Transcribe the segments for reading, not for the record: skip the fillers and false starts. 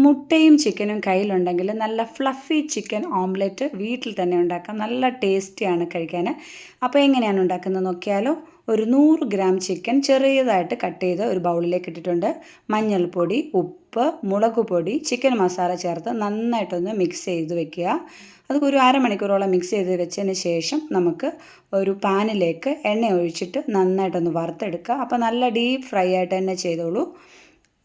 മുട്ടയും ചിക്കനും കയ്യിലുണ്ടെങ്കിൽ നല്ല ഫ്ലഫി ചിക്കൻ ഓംലെറ്റ് വീട്ടിൽ തന്നെ ഉണ്ടാക്കാം. നല്ല ടേസ്റ്റിയാണ് കഴിക്കാൻ. അപ്പോൾ എങ്ങനെയാണ് ഉണ്ടാക്കുന്നത് നോക്കിയാലോ. ഒരു 100 ഗ്രാം ചിക്കൻ ചെറിയതായിട്ട് കട്ട് ചെയ്ത് ഒരു ബൗളിലേക്ക് ഇട്ടിട്ടുണ്ട്. മഞ്ഞൾപ്പൊടി, ഉപ്പ്, മുളക് പൊടി, ചിക്കൻ മസാല ചേർത്ത് നന്നായിട്ടൊന്ന് മിക്സ് ചെയ്ത് വെക്കുക. അത് ഒരു അരമണിക്കൂറോളം മിക്സ് ചെയ്ത് വെച്ചതിന് ശേഷം നമുക്ക് ഒരു പാനിലേക്ക് എണ്ണ ഒഴിച്ചിട്ട് നന്നായിട്ടൊന്ന് വറുത്തെടുക്കുക. അപ്പോൾ നല്ല ഡീപ്പ് ഫ്രൈ ആയിട്ട് തന്നെ ചെയ്തോളൂ.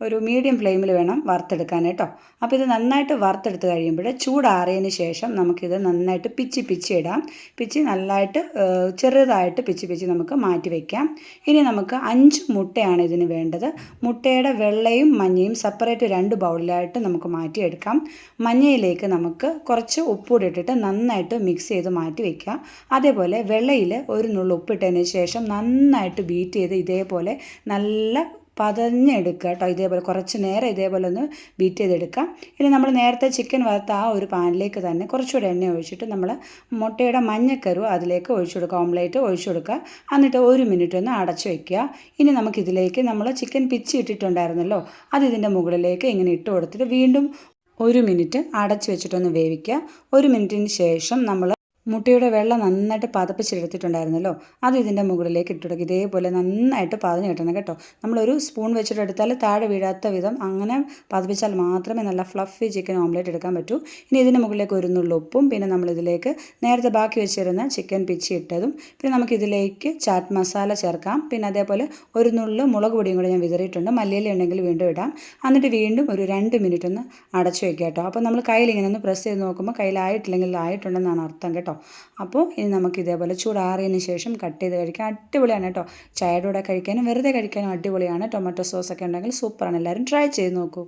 ഒരു മീഡിയം ഫ്ലെയിമിൽ വേണം വറുത്തെടുക്കാൻ കേട്ടോ. അപ്പോൾ ഇത് നന്നായിട്ട് വറുത്തെടുത്ത് കഴിയുമ്പോൾ ചൂടാറിയതിന് ശേഷം നമുക്കിത് നന്നായിട്ട് പിച്ചി ഇടാം. നല്ലതായിട്ട് ചെറുതായിട്ട് പിച്ചി നമുക്ക് മാറ്റി വയ്ക്കാം. ഇനി നമുക്ക് 5 മുട്ടയാണ് ഇതിന് വേണ്ടത്. മുട്ടയുടെ വെള്ളയും മഞ്ഞയും സെപ്പറേറ്റ് 2 ബൗളിലായിട്ട് നമുക്ക് മാറ്റിയെടുക്കാം. മഞ്ഞയിലേക്ക് നമുക്ക് കുറച്ച് ഉപ്പൂടി ഇട്ടിട്ട് നന്നായിട്ട് മിക്സ് ചെയ്ത് മാറ്റി വയ്ക്കുക. അതേപോലെ വെള്ളയിൽ ഒരു നുള്ളു ഉപ്പിട്ടതിന് ശേഷം നന്നായിട്ട് ബീറ്റ് ചെയ്ത് ഇതേപോലെ നല്ല പതഞ്ഞെടുക്കുക കേട്ടോ. ഇതേപോലെ കുറച്ച് നേരം ഇതേപോലെ ഒന്ന് ബീറ്റ് ചെയ്തെടുക്കാം. ഇനി നമ്മൾ നേരത്തെ ചിക്കൻ വറുത്ത ആ ഒരു പാനിലേക്ക് തന്നെ കുറച്ചുകൂടെ എണ്ണ ഒഴിച്ചിട്ട് നമ്മൾ മുട്ടയുടെ മഞ്ഞക്കരു അതിലേക്ക് ഒഴിച്ചു കൊടുക്കുക. ഓംലേറ്റ് ഒഴിച്ചു കൊടുക്കുക. എന്നിട്ട് 1 മിനിറ്റ് ഒന്ന് അടച്ചു വയ്ക്കുക. ഇനി നമുക്കിതിലേക്ക് നമ്മൾ ചിക്കൻ പിച്ചി ഇട്ടിട്ടുണ്ടായിരുന്നല്ലോ, അത് ഇതിൻ്റെ മുകളിലേക്ക് ഇങ്ങനെ ഇട്ട് കൊടുത്തിട്ട് വീണ്ടും 1 മിനിറ്റ് അടച്ചു വെച്ചിട്ടൊന്ന് വേവിക്കുക. 1 മിനിറ്റിന് ശേഷം നമ്മൾ മുട്ടയുടെ വെള്ളം നന്നായിട്ട് പതപ്പിച്ചെടുത്തിട്ടുണ്ടായിരുന്നല്ലോ, അത് ഇതിൻ്റെ മുകളിലേക്ക് ഇട്ട് കൊടുക്കുക. ഇതേപോലെ നന്നായിട്ട് പതഞ്ഞ് കിട്ടണം കേട്ടോ. നമ്മളൊരു സ്പൂൺ വെച്ചിട്ട് എടുത്താൽ താഴെ വീഴാത്ത വിധം അങ്ങനെ പതപ്പിച്ചാൽ മാത്രമേ നല്ല ഫ്ലഫി ചിക്കൻ ഓംലേറ്റ് എടുക്കാൻ പറ്റൂ. ഇനി ഇതിൻ്റെ മുകളിലേക്ക് ഒരു നുള്ളു ഉപ്പും പിന്നെ നമ്മളിതിലേക്ക് നേരത്തെ ബാക്കി വെച്ചിരുന്ന ചിക്കൻ പിച്ചി ഇട്ടതും പിന്നെ നമുക്കിതിലേക്ക് ചാറ്റ് മസാല ചേർക്കാം. പിന്നെ അതേപോലെ ഒരു നുള്ളു മുളക് പൊടിയും കൂടി ഞാൻ വിതറിയിട്ടുണ്ട്. മല്ലിയില ഉണ്ടെങ്കിൽ വീണ്ടും ഇടാം. എന്നിട്ട് വീണ്ടും ഒരു 2 മിനിറ്റ് ഒന്ന് അടച്ചു വയ്ക്കുക കേട്ടോ. അപ്പോൾ നമ്മൾ കയ്യിൽ ഇങ്ങനെ ഒന്ന് പ്രസ് ചെയ്ത് നോക്കുമ്പോൾ കയ്യിലായിട്ടില്ലെങ്കിൽ ആയിട്ടുണ്ടെന്നാണ് അർത്ഥം കേട്ടോ. അപ്പോൾ ഇനി നമുക്ക് ഇതേപോലെ ചൂടാറിയതിന് ശേഷം കട്ട് ചെയ്ത് കഴിക്കാൻ അടിപൊളിയാണ് കേട്ടോ. ചായയുടെ കൂടെ കഴിക്കാനും വെറുതെ കഴിക്കാനും അടിപൊളിയാണ്. ടൊമാറ്റോ സോസൊക്കെ ഉണ്ടെങ്കിൽ സൂപ്പറാണ്. എല്ലാവരും ട്രൈ ചെയ്ത് നോക്കൂ.